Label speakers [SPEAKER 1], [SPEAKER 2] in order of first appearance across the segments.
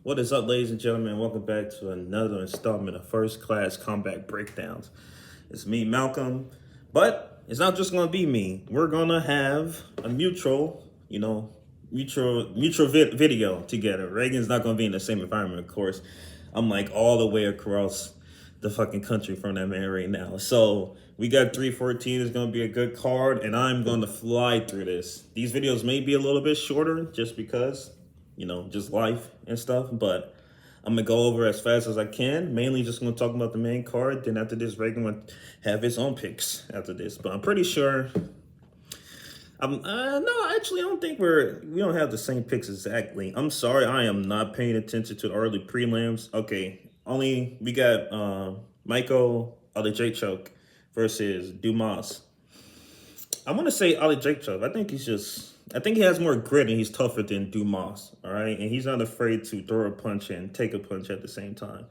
[SPEAKER 1] What is up, ladies and gentlemen? Welcome back to another installment of First Class Combat Breakdowns. It's me, Malcolm, but it's not just going to be me. We're going to have a mutual video together. Reagan's not going to be in the same environment, of course. I'm like all the way across the fucking country from that man right now. So we got 314. It's going to be a good card, and I'm going to fly through this. These videos may be a little bit shorter just because, just life and stuff, but I'm going to go over as fast as I can. Mainly just going to talk about the main card. Then after this, Reagan will have his own picks after this. But I'm pretty sure... no, actually, I don't think we don't have the same picks exactly. I'm sorry, I am not paying attention to the early prelims. Okay, we got Michael Olejniczuk versus Dumas. I want to say Olejniczuk. I think he has more grit and he's tougher than Dumas. All right, and he's not afraid to throw a punch and take a punch at the same time.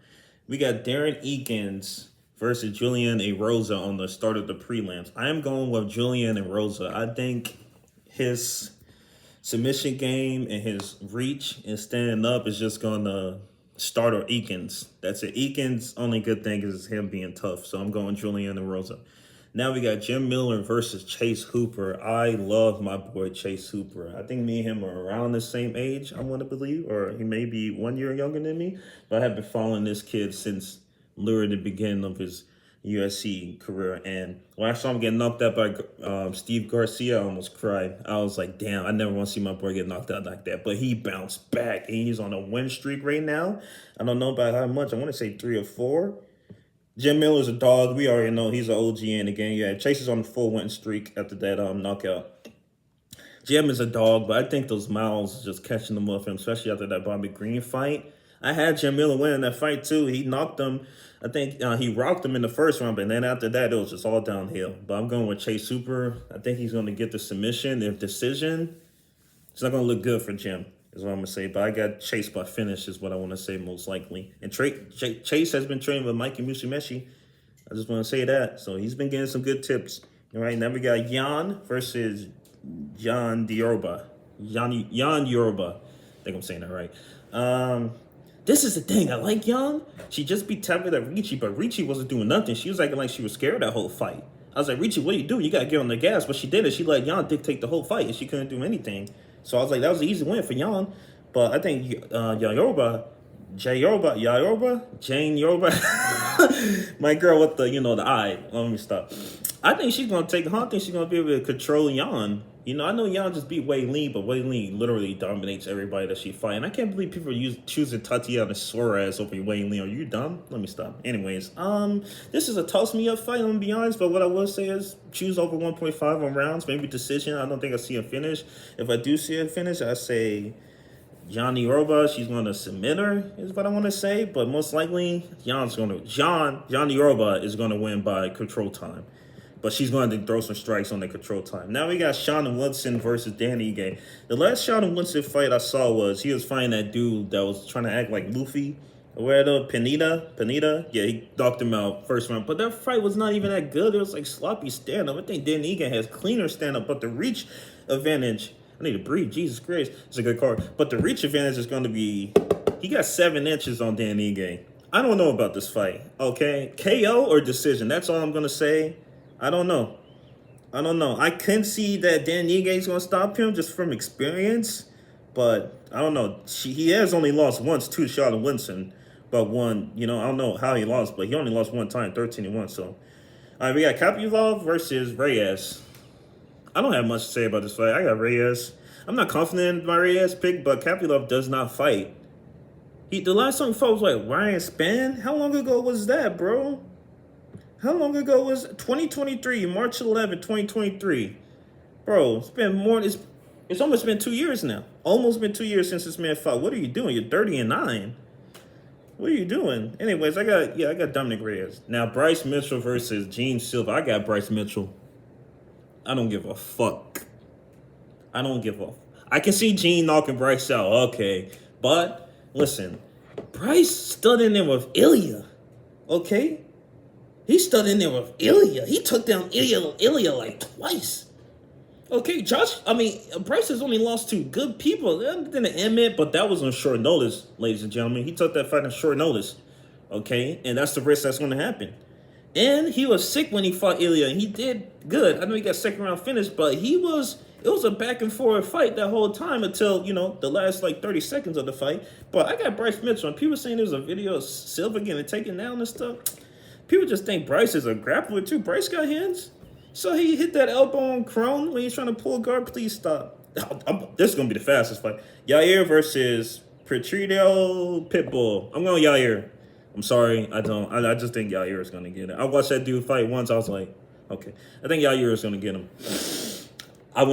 [SPEAKER 1] We got Darren Eakins versus Julian Erosa on the start of the prelims. I am going with Julian Erosa. I think his submission game and his reach and standing up is just going to startle Eakins. That's it. Eakins' only good thing is him being tough, so I'm going Julian Erosa. Now we got Jim Miller versus Chase Hooper. I love my boy Chase Hooper. I think me and him are around the same age, I want to believe, or he may be 1 year younger than me, but I have been following this kid since literally the beginning of his UFC career. And when I saw him get knocked out by Steve Garcia, I almost cried. I was like, damn, I never want to see my boy get knocked out like that. But he bounced back, and he's on a win streak right now. I don't know about how much. I want to say 3 or 4. Jim Miller's a dog. We already know he's an OG in the game. Yeah, Chase is on a full win streak after that knockout. Jim is a dog, but I think those miles just catching them up, especially after that Bobby Green fight. I had Jim Miller winning that fight too. He knocked him. I think he rocked him in the first round, but then after that, it was just all downhill. But I'm going with Chase Hooper. I think he's going to get the submission. If decision, it's not going to look good for Jim, is what I'm going to say. But I got Chase by finish is what I want to say most likely. And Chase has been training with Mikey Musumeci. I just want to say that. So he's been getting some good tips. All right, now we got Jan versus Jan Yoruba. Jan Yoruba. I think I'm saying that right. This is the thing. I like Jan. She just beat Tabitha Ricci, but Ricci wasn't doing nothing. She was acting like she was scared that whole fight. I was like, Ricci, what are you doing? You got to get on the gas. But she did it. She let Jan dictate the whole fight, and she couldn't do anything. So I was like, that was an easy win for Jan. But I think Jane Yoruba, my girl with the eye. Let me stop. I think she's going to take I think she's going to be able to control Jan. I know Jan just beat Wei Lee, but Wei Lee literally dominates everybody that she fights. And I can't believe people are choosing Tatiana Suarez over Wei Lee. Are you dumb? Let me stop. Anyways, this is a toss-me-up fight, I'm going to be honest. But what I will say is choose over 1.5 on rounds, maybe decision. I don't think I see a finish. If I do see a finish, I say Johnny Yoruba, she's going to submit her, is what I want to say. But most likely, Johnny Yoruba is going to win by control time. But she's going to throw some strikes on the control time. Now we got Sean Woodson versus Dan Ige. The last Sean Woodson fight I saw was he was fighting that dude that was trying to act like Luffy. Pineda. Yeah, he knocked him out first round. But that fight was not even that good. It was like sloppy stand-up. I think Dan Ige has cleaner stand-up, but the reach advantage... I need to breathe. Jesus Christ. It's a good card. But the reach advantage is going to be... He got 7 inches on Dan Ige. I don't know about this fight. Okay? KO or decision? That's all I'm going to say. I don't know. I can see that Dan Ige is going to stop him just from experience. But I don't know. He has only lost once to Sean Winston. But one, I don't know how he lost. But he only lost one time, 13-1. So, all right, we got Kapilov versus Reyes. I don't have much to say about this fight. I got Reyes. I'm not confident in my Reyes pick, but Kapilov does not fight. The last time he fought was like Ryan Spann? How long ago was that, bro? How long ago was 2023, March 11, 2023? Bro, it's almost been 2 years now. Almost been 2 years since this man fought. What are you doing? You're 30-9. What are you doing? Anyways, I got Dominic Reyes. Now, Bryce Mitchell versus Gene Silva. I got Bryce Mitchell. I don't give a fuck. I can see Gene knocking Bryce out. Okay. But, listen. Bryce stood in there with Ilya. Okay? He stood in there with Ilya. He took down Ilya like twice. Okay, Bryce has only lost to good people. Then Emmett, but that was on short notice, ladies and gentlemen. He took that fight on short notice. Okay, and that's the risk that's going to happen. And he was sick when he fought Ilya, and he did good. I know he got second round finish, but it was a back and forth fight that whole time until, the last like 30 seconds of the fight. But I got Bryce Mitchell, and people saying there's a video of Silva getting taken down and stuff. People just think Bryce is a grappler too. Bryce got hands. So he hit that elbow on Crone when he's trying to pull guard. Please stop. This is going to be the fastest fight. Yair versus Patricio Pitbull. I'm going Yair. I'm sorry. I just think Yair is going to get it. I watched that dude fight once. I was like, okay. I think Yair is going to get him. I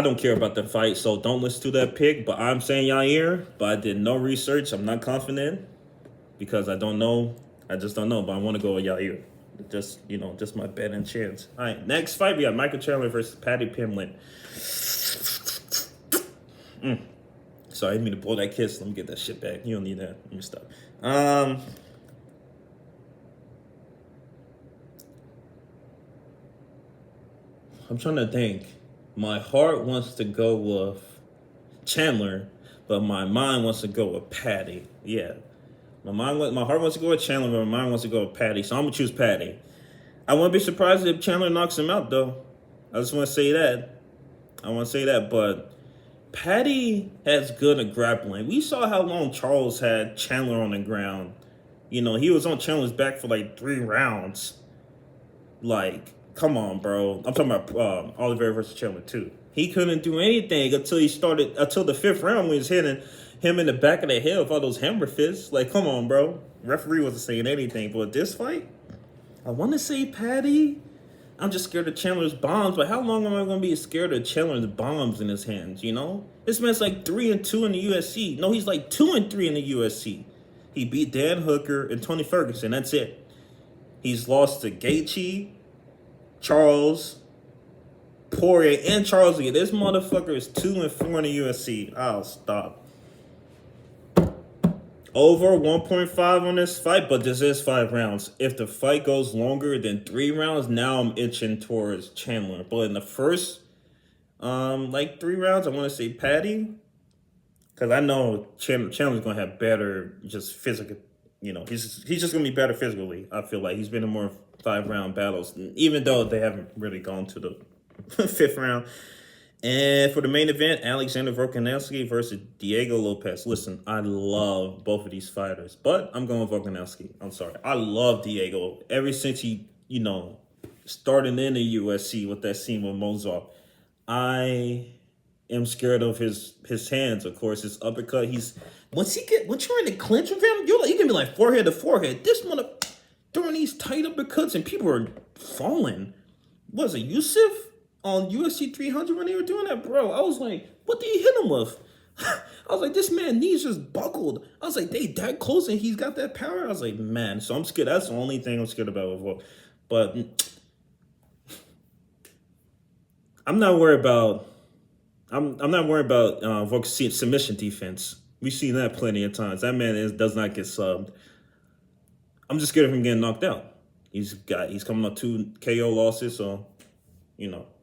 [SPEAKER 1] don't care about the fight, so don't listen to that pick. But I'm saying Yair, but I did no research. I'm not confident because I don't know. I just don't know, but I want to go with Yair. Just my bet and chance. All right, next fight, we got Michael Chandler versus Paddy Pimblett. Sorry, I didn't mean to blow that kiss. Let me get that shit back. You don't need that. Let me stop. I'm trying to think. My heart wants to go with Chandler, but my mind wants to go with Paddy. Yeah. My heart wants to go with Chandler, but my mind wants to go with Paddy. So I'm going to choose Paddy. I wouldn't be surprised if Chandler knocks him out, though. I just want to say that. But Paddy has good at grappling. We saw how long Charles had Chandler on the ground. He was on Chandler's back for like 3 rounds. Like, come on, bro. I'm talking about Oliveira versus Chandler, too. He couldn't do anything until the 5th round when he was hitting him in the back of the head with all those hammer fists. Like, come on, bro. Referee wasn't saying anything. But this fight, I want to say Paddy. I'm just scared of Chandler's bombs. But how long am I going to be scared of Chandler's bombs in his hands, This man's like 3-2 in the UFC. No, he's like 2-3 in the UFC. He beat Dan Hooker and Tony Ferguson. That's it. He's lost to Gaethje, Charles, Poirier, and Charles Lee. This motherfucker is 2-4 in the UFC. I'll stop. Over 1.5 on this fight, but this is 5 rounds. If the fight goes longer than 3 rounds, now I'm itching towards Chandler. But in the first, 3 rounds, I want to say Paddy. Because I know Chandler's going to have better just physical, he's just going to be better physically, I feel like. He's been in more 5-round battles, even though they haven't really gone to the 5th round. And for the main event, Alexander Volkanovski versus Diego Lopes. Listen, I love both of these fighters, but I'm going with Volkanovski. I'm sorry. I love Diego. Ever since he, started in the UFC with that scene with Mozart, I am scared of his hands, of course, his uppercut. Once you're in the clinch with him, you can be like forehead to forehead. This mother throwing these tight uppercuts and people are falling. Was it Yusuf on UFC 300 when they were doing that? Bro, I was like, what did he hit him with? I was like, this man's knees just buckled. I was like, they that close and he's got that power? I was like, man, so I'm scared. That's the only thing I'm scared about with Volk. But I'm not worried about Volk's submission defense. We've seen that plenty of times. That man does not get subbed. I'm just scared of him getting knocked out. He's coming up 2 KO losses, so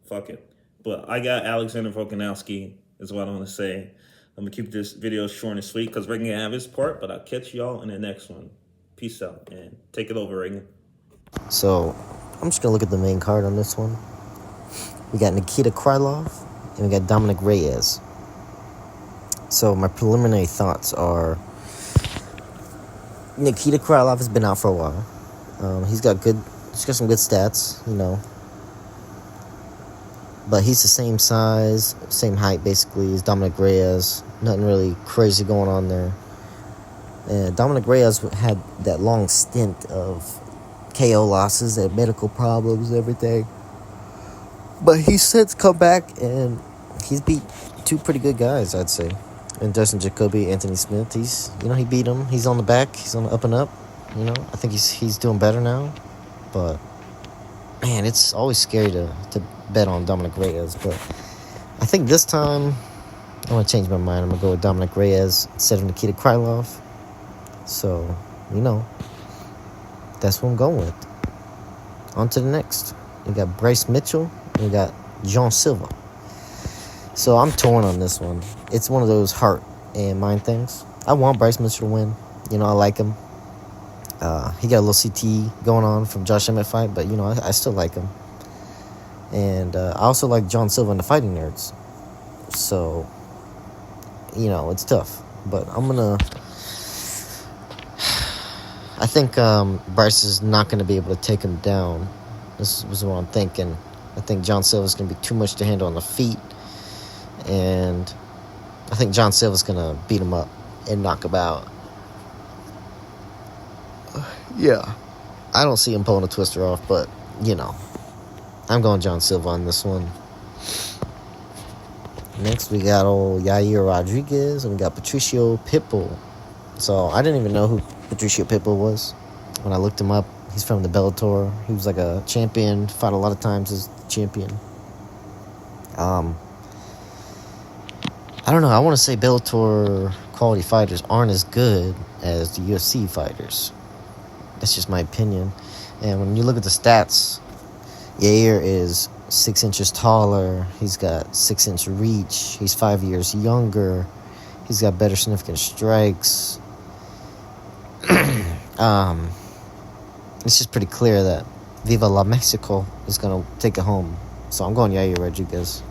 [SPEAKER 1] fuck it. But I got Alexander Volkanovski is what I want to say. I'm gonna keep this video short and sweet because Reagan can have his part, but I'll catch y'all in the next one. Peace out and take it over, Reagan.
[SPEAKER 2] So I'm just gonna look at the main card on this one. We got Nikita Krylov and we got Dominic Reyes. So my preliminary thoughts are Nikita Krylov has been out for a while. He's got some good stats, But he's the same size, same height basically as Dominic Reyes. Nothing really crazy going on there. And Dominic Reyes had that long stint of KO losses, and medical problems, everything. But he's since come back and he's beat 2 pretty good guys, I'd say. And Dustin Jacoby, Anthony Smith, he beat him. He's on the back. He's on the up and up. I think he's doing better now. But man, it's always scary to bet on Dominic Reyes. But I think this time I'm gonna change my mind. I'm gonna go with Dominic Reyes instead of Nikita Krylov. So that's what I'm going with. On to the next. We got Bryce Mitchell and we got Jean Silva. So I'm torn on this one. It's one of those heart and mind things. I want Bryce Mitchell to win. You know, I like him. He got a little CT going on from Josh Emmett fight, but, you know, I still like him. And I also like John Silva in the Fighting Nerds. So, you know, it's tough. But I think Bryce is not going to be able to take him down. This is what I'm thinking. I think John Silva's going to be too much to handle on the feet. And I think John Silva's going to beat him up and knock him out. Yeah. I don't see him pulling a twister off, but, you know. I'm going John Silva on this one. Next, we got old Yair Rodriguez, and we got Patricio Pitbull. So, I didn't even know who Patricio Pitbull was when I looked him up. He's from the Bellator. He was like a champion, fought a lot of times as champion. I don't know. I want to say Bellator quality fighters aren't as good as the UFC fighters. That's just my opinion. And when you look at the stats, Yair is 6 inches taller. He's got 6-inch reach. He's 5 years younger. He's got better significant strikes. It's just pretty clear that Viva La Mexico is going to take it home. So I'm going Yair Rodriguez.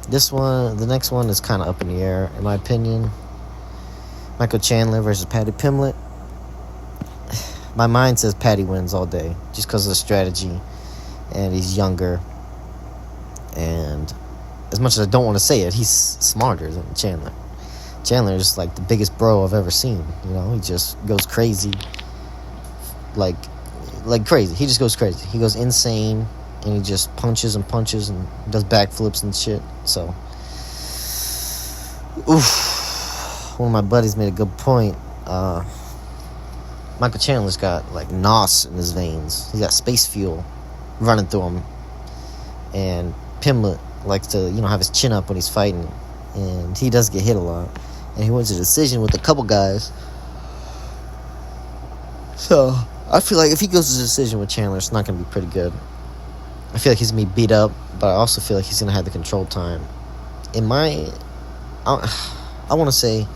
[SPEAKER 2] The next one is kind of up in the air, in my opinion. Michael Chandler versus Paddy Pimblett. My mind says Paddy wins all day, just because of the strategy, and he's younger. And as much as I don't want to say it, he's smarter than Chandler. Chandler is like the biggest bro I've ever seen. You know, he just goes crazy, like crazy. He just goes crazy. He goes insane. And he just punches and punches and does backflips and shit. So, one of my buddies made a good point. Michael Chandler's got like NOS in his veins. He's got space fuel running through him. And Pimblett likes to, you know, have his chin up when he's fighting. And he does get hit a lot. And he wins a decision with a couple guys. So, I feel like if he goes to a decision with Chandler, it's not going to be pretty good. I feel like he's going to be beat up, but I also feel like he's going to have the control time. I want to say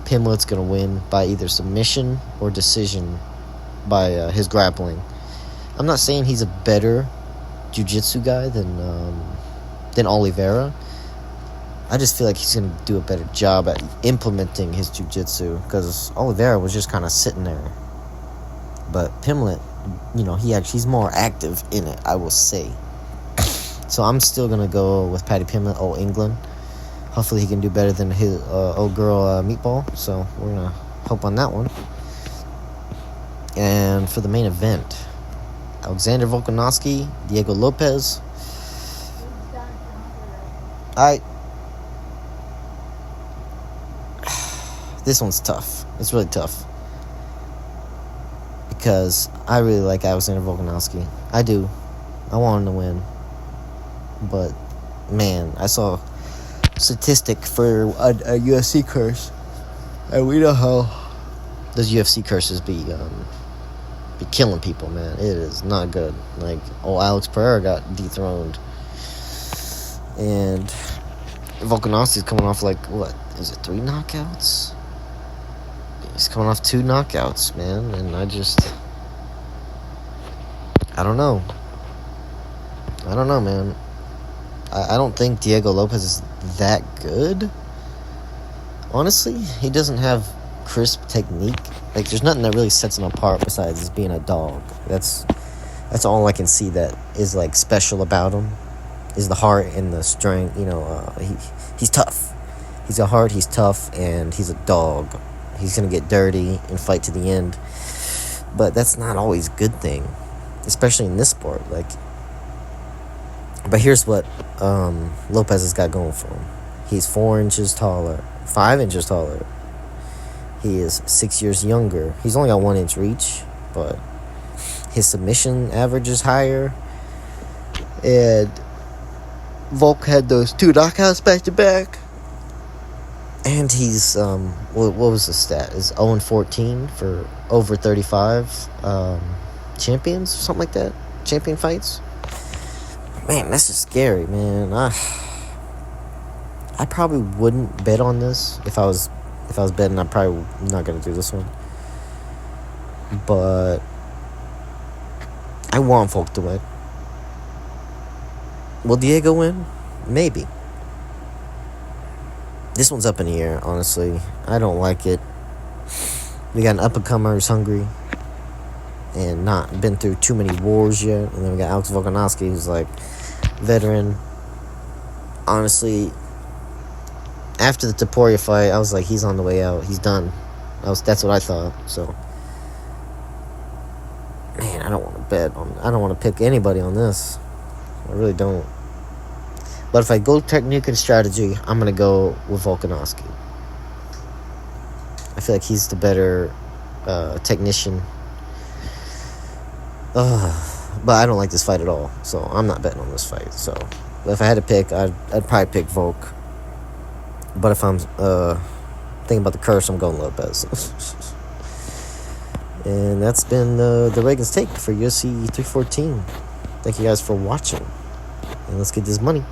[SPEAKER 2] Pimblett's going to win by either submission or decision by his grappling. I'm not saying he's a better jiu-jitsu guy than Oliveira. I just feel like he's going to do a better job at implementing his jiu-jitsu, because Oliveira was just kind of sitting there. But Pimblett, you know, he's more active in it, I will say. So I'm still going to go with Paddy Pimblett, old England. Hopefully he can do better than his old girl Meatball. So we're going to hope on that one. And for the main event, Alexander Volkanovski, Diego Lopes. This one's tough. It's really tough. Because I really like Alexander Volkanovski. I do. I want him to win. But, man, I saw a statistic for a UFC curse. And we know how those UFC curses be killing people, man. It is not good. Like, Alex Pereira got dethroned. And Volkanovski's coming off, like, what? Is it 3 knockouts? He's coming off 2 knockouts, man, and I don't know. Man. I don't think Diego Lopes is that good. Honestly, he doesn't have crisp technique. Like, there's nothing that really sets him apart besides just being a dog. That's all I can see that is, like, special about him, is the heart and the strength. You know, he's tough. He's a heart, he's tough, and he's a dog. He's going to get dirty and fight to the end. But that's not always a good thing, especially in this sport. Like, but here's what Lopez has got going for him. He's 4 inches taller, 5 inches taller. He is 6 years younger. He's only got 1 inch reach, but his submission average is higher. And Volk had those 2 knockouts back to back. And he's, what was the stat? Is 0-14 for over 35 champions, something like that? Champion fights? Man, that's just scary, man. I probably wouldn't bet on this if I was betting. I'm probably not gonna do this one, but I want Volk to win. Will Diego win? Maybe. This one's up in the air, honestly. I don't like it. We got an up-and-comer who's hungry and not been through too many wars yet. And then we got Alex Volkanovski, who's like veteran. Honestly, after the Taporia fight, I was like, he's on the way out. He's done. That's what I thought. So, man, I don't want to bet on. I don't want to pick anybody on this. I really don't. But if I go technique and strategy, I'm gonna go with Volkanovski. I feel like he's the better technician. But I don't like this fight at all, so I'm not betting on this fight. So, if I had to pick, I'd probably pick Volk. But if I'm thinking about the curse, I'm going Lopez. And that's been the Reagan's Take for UFC 314. Thank you guys for watching, and let's get this money.